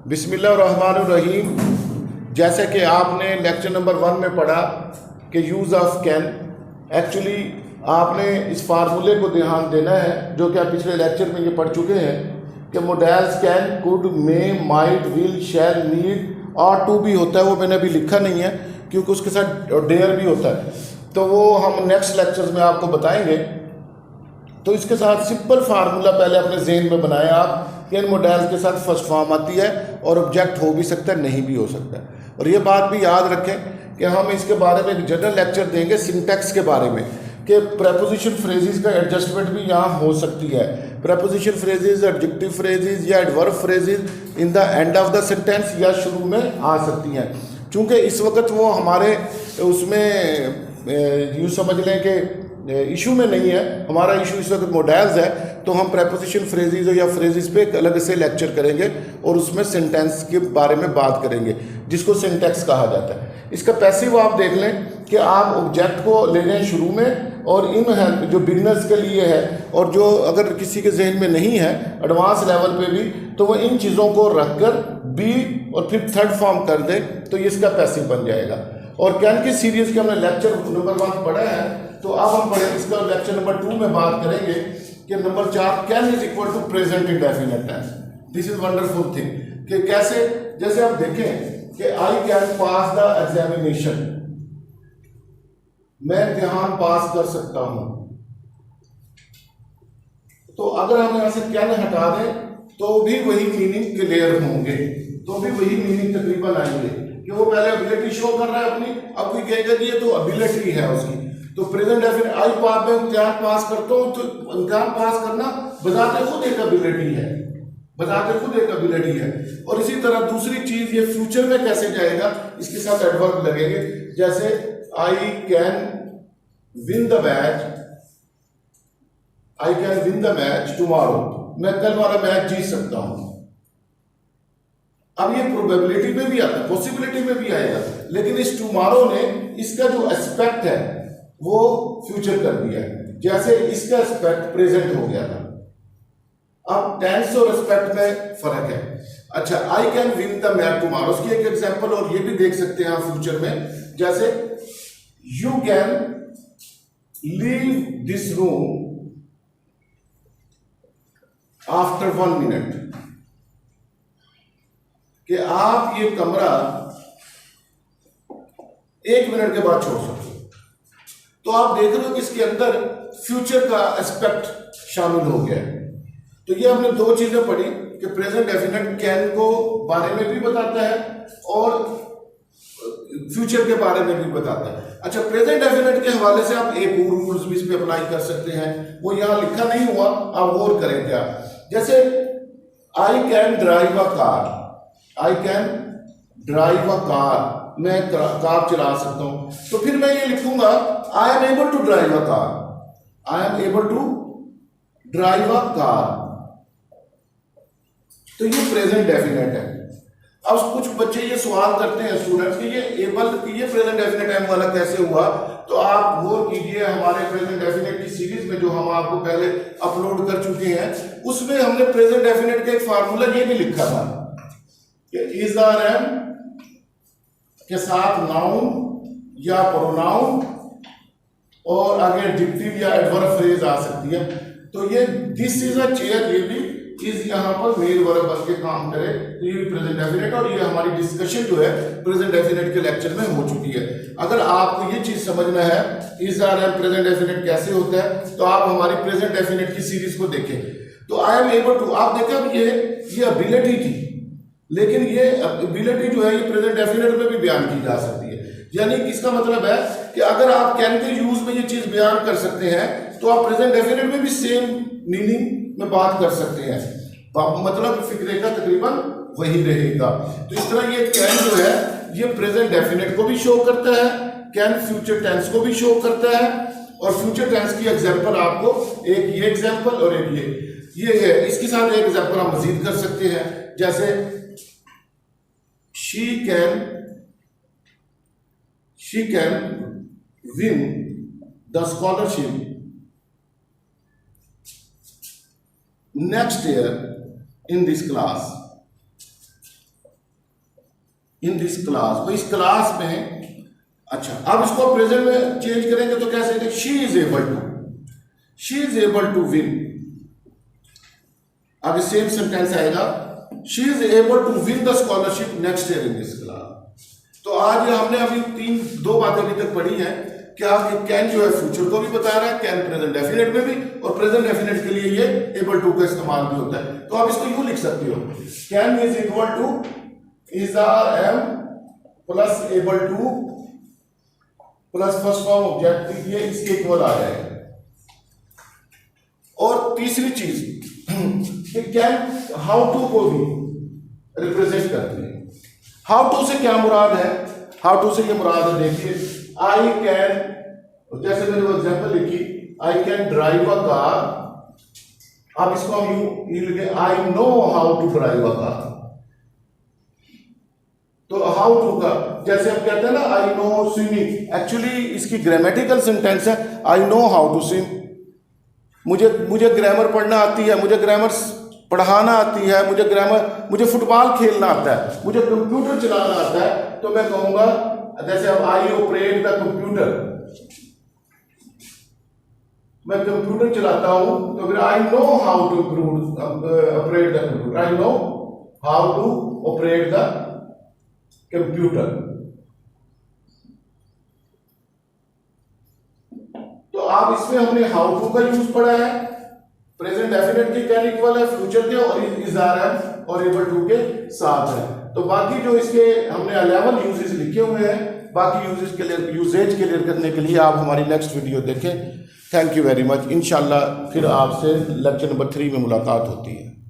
बिस्मिल्लाहिर्रहमानिर्रहीम। जैसे कि आपने लेक्चर नंबर 1 में पढ़ा कि यूज़ ऑफ कैन, एक्चुअली आपने इस फार्मूले को ध्यान देना है जो कि आप पिछले लेक्चर में ये पढ़ चुके हैं कि modals can, could, may, might, will, shall, need और टू भी होता है। वो मैंने अभी लिखा नहीं है क्योंकि उसके साथ डेयर भी होता है, तो वो हम नेक्स्ट लेक्चर्स में आपको बताएंगे। तो इसके साथ सिंपल फार्मूला पहले अपने जहन में बनाएं आप कि इन मॉडल्स के साथ फर्स्ट फॉर्म आती है और ऑब्जेक्ट हो भी सकता है, नहीं भी हो सकता है। और ये बात भी याद रखें कि हम इसके बारे में एक जनरल लेक्चर देंगे सिंटैक्स के बारे में कि प्रेपोजिशन फ्रेजेस का एडजस्टमेंट भी यहाँ हो सकती है। प्रेपोजिशन फ्रेजेस, एडजेक्टिव फ्रेजेस या adverb phrases in the end of the sentence या शुरू में आ सकती हैं। चूँकि इस वक्त वो हमारे उसमें यूँ समझ लें कि इशू में नहीं है, हमारा इशू इस वक्त मॉडल्स है, तो हम प्रेपोजिशन फ्रेजेस या फ्रेजेस पे एक अलग से लेक्चर करेंगे और उसमें सेंटेंस के बारे में बात करेंगे जिसको सिंटैक्स कहा जाता है। इसका पैसिव आप देख लें कि आप ऑब्जेक्ट को ले लें शुरू में और इन है जो बिगनर्स के लिए है और जो अगर किसी के जहन में नहीं है एडवांस लेवल पे भी, तो वो इन चीज़ों को रख कर बी और फिर थर्ड फॉर्म कर दे तो ये इसका पैसिव बन जाएगा। और कैन की सीरीज के हमने लेक्चर नंबर 1 पढ़ा है, तो अब हम पढ़े इसका लेक्चर नंबर 2 में बात करेंगे कि number 4 can is equal to present indefinite tense. This is wonderful thing कि कैसे, जैसे आप देखें कि I can pass the examination, मैं इम्तिहान पास कर सकता हूं, तो अगर हम यहां से कैन हटा दें तो भी वही मीनिंग क्लियर होंगे, तो भी वही मीनिंग तकरीबन आएंगे कि वो पहले एबिलिटी शो कर रहा है अपनी, अब कोई कहेगा कि ये तो एबिलिटी है उसकी। तो प्रेजेंट डेफिनेट आई पास में इम्तिहान पास करता हूं, तो इम्तिहान पास करना बजाते खुद एक एबिलिटी है, बजाते खुद एक एबिलिटी है। और इसी तरह दूसरी चीज ये फ्यूचर में कैसे जाएगा, इसके साथ एडवर्ब लगेंगे। जैसे I can win the match, I can win the match tomorrow, मैं कल वाला मैच जीत सकता हूं। अब ये प्रोबेबिलिटी में भी आता है, पॉसिबिलिटी में भी आएगा, लेकिन इस टुमारो ने इसका जो एस्पेक्ट है वो फ्यूचर कर दिया है, जैसे इसका एस्पेक्ट प्रेजेंट हो गया था। अब टेंस और एस्पेक्ट में फर्क है। अच्छा, I can win the match tomorrow, उसकी एक एग्जांपल और ये भी देख सकते हैं आप फ्यूचर में, जैसे you can leave this room after 1 minute, कि आप ये कमरा 1 मिनट के बाद छोड़ सकते हो। तो आप देख रहे हो कि इसके अंदर फ्यूचर का एस्पेक्ट शामिल हो गया है। तो ये हमने 2 चीजें पढ़ी कि प्रेजेंट डेफिनेट कैन को बारे में भी बताता है और फ्यूचर के बारे में भी बताता है। अच्छा, प्रेजेंट डेफिनेट के हवाले से आप एक और रूल्स भी इस पे अप्लाई कर सकते हैं, वो यहां लिखा नहीं हुआ, आप गौर करें क्या। जैसे I can drive a car, I can drive a car, मैं कार चला सकता हूं, तो फिर मैं ये लिखूंगा I am able to drive a car, I am able to drive a car, तो ये प्रेजेंट डेफिनेट है। अब कुछ बच्चे ये सवाल करते हैं स्टूडेंट्स कि ये एबल, ये प्रेजेंट डेफिनेट एम वाला कैसे हुआ, तो आप गौर कीजिए हमारे प्रेजेंट डेफिनेट की सीरीज में जो हम आपको पहले अपलोड कर चुके हैं, उसमें हमने प्रेजेंट डेफिनेट का एक फार्मूला ये भी लिखा था कि इज आर एम के साथ नाउन या प्रोनाउन और आगे एडजेक्टिव या एडवर्ब फ्रेज आ सकती है। तो ये दिस इज अ चेयर, ये भी इज यहाँ पर मेल वर्ब बन के काम करे, तो ये भी प्रेजेंट डेफिनेट। और ये हमारी डिस्कशन जो है प्रेजेंट डेफिनेट के लेक्चर में हो चुकी है। अगर आपको ये चीज समझना है is are am present definite कैसे होता है, तो आप हमारी प्रेजेंट डेफिनेट की सीरीज को देखें। तो आई एम एबल टू, आप देखें अब ये एबिलिटी थी, लेकिन ये एबिलिटी जो है ये प्रेजेंट डेफिनेट में भी बयान की जा सकती है। यानी इसका मतलब है कि अगर आप कैन के यूज में ये चीज बयान कर सकते हैं तो आप प्रेजेंट डेफिनेट में भी सेम मीनिंग में बात कर सकते हैं, मतलब फिक्रे का तकरीबन वही रहेगा। तो इस तरह ये कैन जो है ये प्रेजेंट डेफिनेट को भी शो करता है, कैन फ्यूचर टेंस को भी शो करता है, और फ्यूचर टेंस की एग्जांपल आपको एक ये एग्जांपल और एक ये है। इसके साथ एक एग्जांपल हम मजीद कर सकते हैं, जैसे she can win the scholarship next year in this class. In this class. तो इस क्लास में, अच्छा अब इसको प्रेजेंट में चेंज करेंगे तो कैसे, she is able to win. अब सेम सेंटेंस आएगा, she is able to win the scholarship next year in this class. तो आज ये हमने अभी दो बातें अभी तक पढ़ी हैं। क्या कैन जो है फ्यूचर को भी बता रहा है, कैन प्रेजेंट डेफिनेट में भी, और प्रेजेंट डेफिनेट के लिए ये एबल टू का इस्तेमाल भी होता है। तो आप इसको यूं लिख सकते हो, can is equal to is are am plus able to plus first form object, ये इसके इक्वल आ जाएगा। और तीसरी चीज कि कैन हाउ टू को भी रिप्रेजेंट करते हैं। हाउ टू से क्या मुराद है, हाउ टू से ये मुराद है, देखिए आई कैन, जैसे मैंने वो एग्जांपल लिखी, I can drive a car. अब इसको हम यूं लिखे, I know how to drive a car. तो हाउ टू का जैसे हम कहते हैं ना, आई नो स्विमिंग, एक्चुअली इसकी ग्रामेटिकल सेंटेंस है I know how to swim. मुझे ग्रामर पढ़ना आती है, मुझे ग्रामर पढ़ाना आती है, मुझे फुटबॉल खेलना आता है, मुझे कंप्यूटर चलाना आता है। तो मैं कहूंगा, जैसे अब आई ऑपरेट द कंप्यूटर, मैं कंप्यूटर चलाता हूं, तो फिर I know how to operate the computer, I know how to operate the computer. तो आप इसमें हमने हाउ टू का यूज पढ़ा है, प्रेजेंट डेफिनेट के कैन इक्वल है, फ्यूचर के और इज आर एम और एबल टू के साथ है। तो बाकी जो इसके हमने 11 यूजेस लिखे हुए हैं, बाकी यूजेज क्लियर करने के लिए आप हमारी नेक्स्ट वीडियो देखें। Thank you very much. इंशाल्लाह फिर आपसे लेक्चर नंबर 3 में मुलाकात होती है।